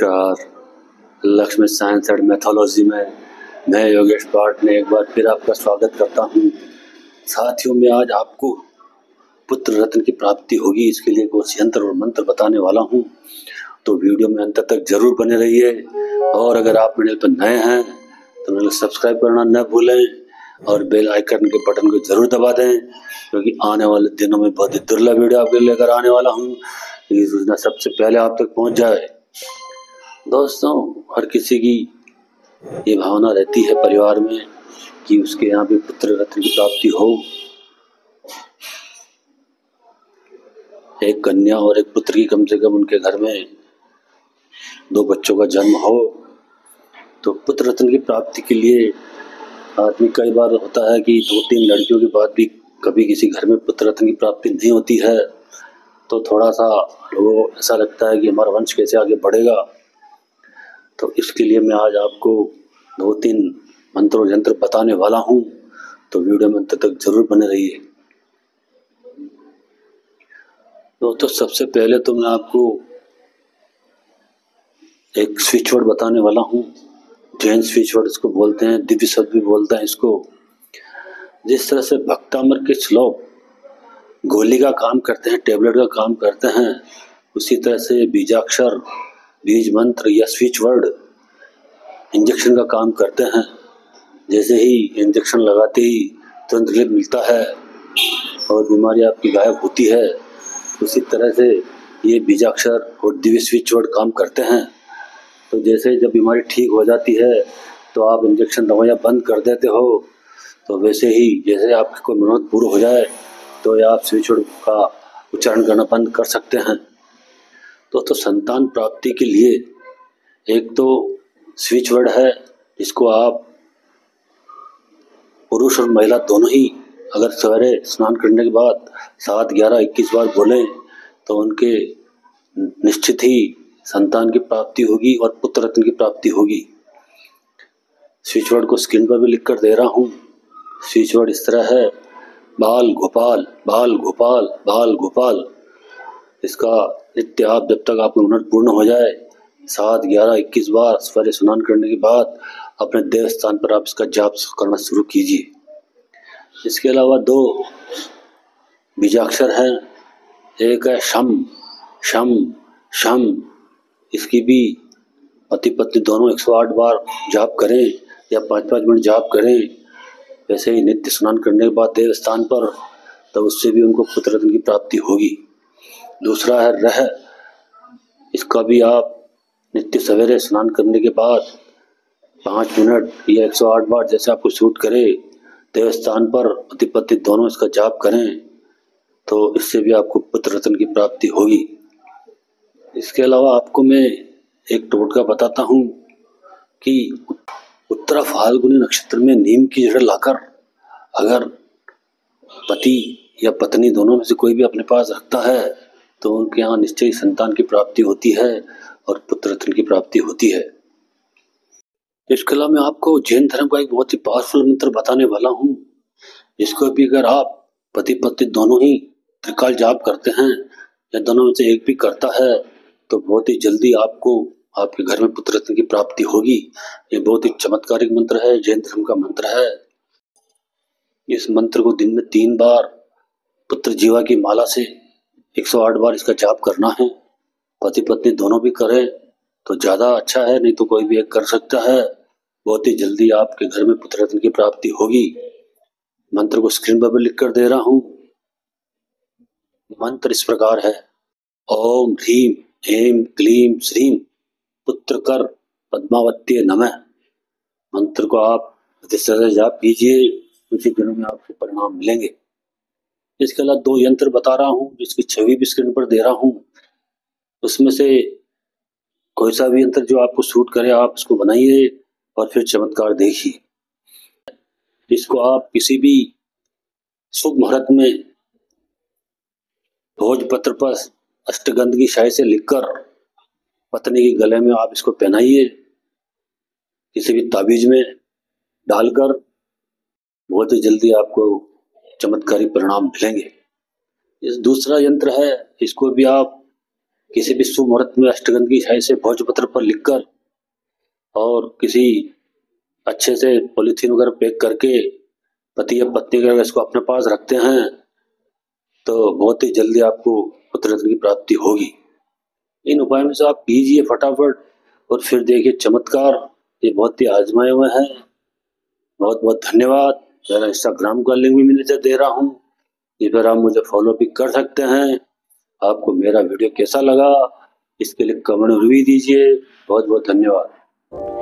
नमस्कार। Lakshmi science and mythology में मैं योगेश पाठ ने एक बार फिर आपका स्वागत करता हूँ। साथियों, मैं आज आपको पुत्र रत्न की प्राप्ति होगी इसके लिए कुछ यंत्र और मंत्र बताने वाला हूँ, तो वीडियो में अंत तक जरूर बने रहिए। और अगर आप मेरे पर नए हैं तो मेरे सब्सक्राइब करना न भूलें और बेल आइकन के बटन को जरूर दबा दें, क्योंकि आने वाले दिनों में बहुत ही दुर्लभ वीडियो आपके लिए लेकर आने वाला हूँ। ये सूचना सबसे पहले आप तक पहुँच जाए। दोस्तों, हर किसी की ये भावना रहती है परिवार में कि उसके यहाँ भी पुत्र रत्न की प्राप्ति हो। एक कन्या और एक पुत्र की कम से कम उनके घर में 2 बच्चों का जन्म हो। तो पुत्र रत्न की प्राप्ति के लिए आदमी कई बार होता है कि 2-3 लड़कियों के बाद भी कभी किसी घर में पुत्र रत्न की प्राप्ति नहीं होती है, तो थोड़ा सा लोगों को ऐसा लगता है कि हमारा वंश कैसे आगे बढ़ेगा। तो इसके लिए मैं आज आपको 2-3 मंत्र और यंत्र बताने वाला हूँ, तो वीडियो में अंत तक जरूर बने रहिए। तो सबसे पहले तो मैं आपको एक स्विच वर्ड बताने वाला हूँ। जैन स्विच वर्ड इसको बोलते हैं, दिव्य शब्द भी बोलते हैं इसको। जिस तरह से भक्तामर के श्लोक गोली का काम करते हैं, टेबलेट का काम करते हैं, उसी तरह से बीजाक्षर, बीज मंत्र या स्विच वर्ड इंजेक्शन का काम करते हैं। जैसे ही इंजेक्शन लगाते ही तुरंत रिलीफ मिलता है और बीमारी आपकी गायब होती है, उसी तरह से ये बीजाक्षर और दिव्य स्विच वर्ड काम करते हैं। तो जैसे जब बीमारी ठीक हो जाती है तो आप इंजेक्शन दवाइयाँ बंद कर देते हो, तो वैसे ही जैसे आपकी कोई मनोरथ पूर्ण हो जाए तो आप स्विच वर्ड का उच्चारण करना बंद कर सकते हैं। तो संतान प्राप्ति के लिए एक तो स्विच वर्ड है, इसको आप पुरुष और महिला दोनों ही अगर सवेरे स्नान करने के बाद 7, 11, 21 बार बोलें तो उनके निश्चित ही संतान की प्राप्ति होगी और पुत्र रत्न की प्राप्ति होगी। स्विच वर्ड को स्क्रीन पर भी लिख कर दे रहा हूँ। स्विच वर्ड इस तरह है: बाल गोपाल, बाल गोपाल, बाल गोपाल। इसका नित्य आप जब तक आपका मनोरथ पूर्ण हो जाए 7, 11, 21 बार सवेरे स्नान करने के बाद अपने देव स्थान पर आप इसका जाप करना शुरू कीजिए। इसके अलावा 2 बीजाक्षर हैं, एक है शम, शम, शम। इसकी भी पति पत्नी दोनों 108 बार जाप करें या 5-5 मिनट जाप करें, वैसे ही नित्य स्नान करने के बाद देव स्थान पर, तो उससे भी उनको पुत्र रत्न की प्राप्ति होगी। दूसरा है रह, इसका भी आप नित्य सवेरे स्नान करने के बाद 5 मिनट या 108 बार जैसे आपको सूट करे देव स्थान पर पति पत्नी दोनों इसका जाप करें, तो इससे भी आपको पुत्र रत्न की प्राप्ति होगी। इसके अलावा आपको मैं एक टोटका बताता हूँ कि उत्तरा फाल्गुनी नक्षत्र में नीम की जड़ लाकर अगर पति या पत्नी दोनों में से कोई भी अपने पास रखता है तो उनके यहाँ निश्चय ही संतान की प्राप्ति होती है और पुत्र रत्न की प्राप्ति होती है। इसके अलावा मैं आपको जैन धर्म का एक बहुत ही पावरफुल मंत्र बताने वाला हूँ। इसको भी अगर आप पति पत्नी दोनों ही त्रिकाल जाप करते हैं या दोनों में से एक भी करता है तो बहुत ही जल्दी आपको आपके घर में पुत्र रत्न की प्राप्ति होगी। ये बहुत ही चमत्कारिक मंत्र है, जैन धर्म का मंत्र है। इस मंत्र को दिन में 3 बार पुत्र जीवा की माला से 108 बार इसका जाप करना है। पति पत्नी दोनों भी करें तो ज्यादा अच्छा है, नहीं तो कोई भी एक कर सकता है। बहुत ही जल्दी आपके घर में पुत्र रत्न की प्राप्ति होगी। मंत्र को स्क्रीन पर भी लिख कर दे रहा हूं। मंत्र इस प्रकार है: ओम ह्रीम ऐं क्लीं श्रीं पुत्रकर पद्मावत्यै नमः। मंत्र को आप इस तरह से जाप कीजिए, कुछ ही दिनों में आपको परिणाम मिलेंगे। इसके अलावा 2 यंत्र बता रहा हूँ जिसकी छवि भी स्क्रीन पर दे रहा हूँ। उसमें से कोई सा भी यंत्र जो आपको सूट करे आप इसको बनाइए और फिर चमत्कार देखिए। इसको आप किसी भी शुभ मुहूर्त में भोजपत्र पर अष्टगंध की शाई से लिखकर पत्नी के गले में आप इसको पहनाइए, किसी भी ताबीज में डालकर। बहुत ही जल्दी आपको चमत्कारी परिणाम मिलेंगे। इस दूसरा यंत्र है, इसको भी आप किसी भी शुभ मुहूर्त में अष्टगंध की छाई से भोजपत्र पर लिखकर और किसी अच्छे से पॉलीथीन वगैरह पैक करके पति या पत्नी अगर इसको अपने पास रखते हैं तो बहुत ही जल्दी आपको पुत्र रत्न की प्राप्ति होगी। इन उपायों में से आप कीजिए फटाफट और फिर देखिए चमत्कार। ये बहुत ही आजमाए हुए हैं। बहुत बहुत धन्यवाद। मेरा इंस्टाग्राम का लिंक भी मैं नीचे दे रहा हूँ, इस पर आप मुझे फॉलो भी कर सकते हैं। आपको मेरा वीडियो कैसा लगा इसके लिए कमेंट भी दीजिए। बहुत बहुत धन्यवाद।